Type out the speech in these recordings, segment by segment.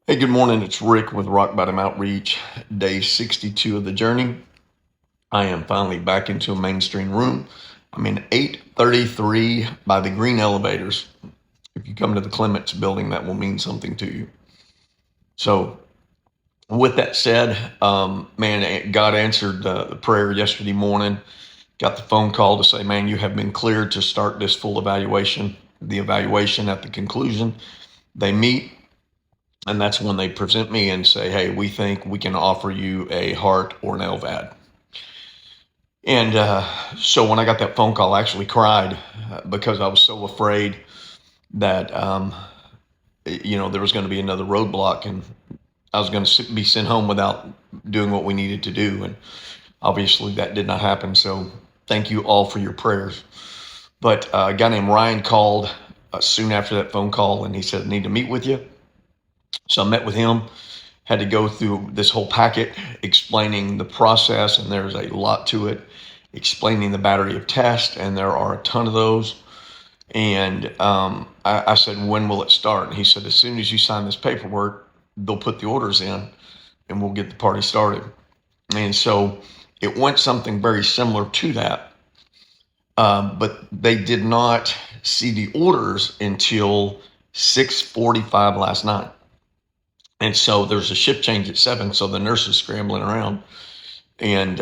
Hey, good morning. It's Rick with Rock Bottom Outreach, day 62 of the journey. I am finally back into a mainstream room. I'm in 833 by the green elevators. If you come to the Clements building, that will mean something to you. So, with that said, man, God answered the prayer yesterday morning. Got the phone call to say, man, you have been cleared to start this full evaluation. The evaluation at the conclusion, they meet. And that's when they present me and say, hey, we think we can offer you a heart or an LVAD. And so when I got that phone call, I actually cried because I was so afraid that, there was going to be another roadblock and I was going to be sent home without doing what we needed to do. And obviously that did not happen. So thank you all for your prayers. But a guy named Ryan called soon after that phone call and he said, I need to meet with you. So I met with him, had to go through this whole packet explaining the process, and there's a lot to it, explaining the battery of tests, and there are a ton of those. And I said, when will it start? And he said, as soon as you sign this paperwork, they'll put the orders in and we'll get the party started. And so it went something very similar to that. But they did not see the orders until 6:45 last night. And so there's a shift change at 7. So the nurse is scrambling around and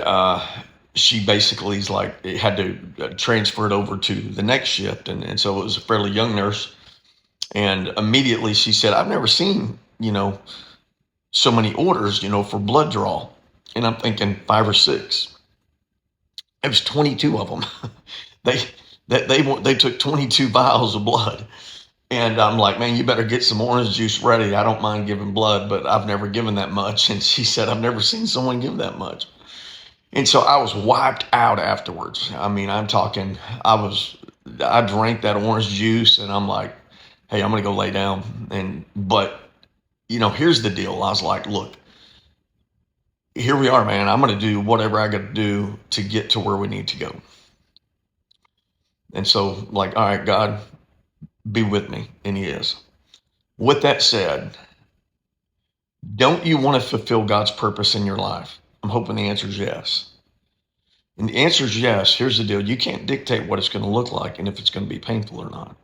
she basically is like, it had to transfer it over to the next shift. And so it was a fairly young nurse. And immediately she said, I've never seen, so many orders, for blood draw. And I'm thinking 5 or 6. It was 22 of them. they took 22 vials of blood. And I'm like, man, you better get some orange juice ready. I don't mind giving blood, but I've never given that much. And she said, I've never seen someone give that much. And so I was wiped out afterwards. I mean, I'm talking, I drank that orange juice and I'm like, hey, I'm going to go lay down. But here's the deal. I was like, look, here we are, man. I'm going to do whatever I got to do to get to where we need to go. And so like, all right, God, be with me. And he is. With that said, don't you want to fulfill God's purpose in your life? I'm hoping the answer is yes. And the answer is yes. Here's the deal. You can't dictate what it's going to look like and if it's going to be painful or not.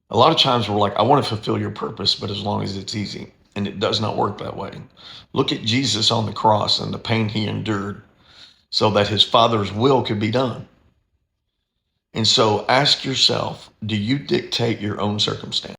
A lot of times we're like, I want to fulfill your purpose, but as long as it's easy. And it does not work that way. Look at Jesus on the cross and the pain he endured so that his Father's will could be done. And so ask yourself, do you dictate your own circumstance?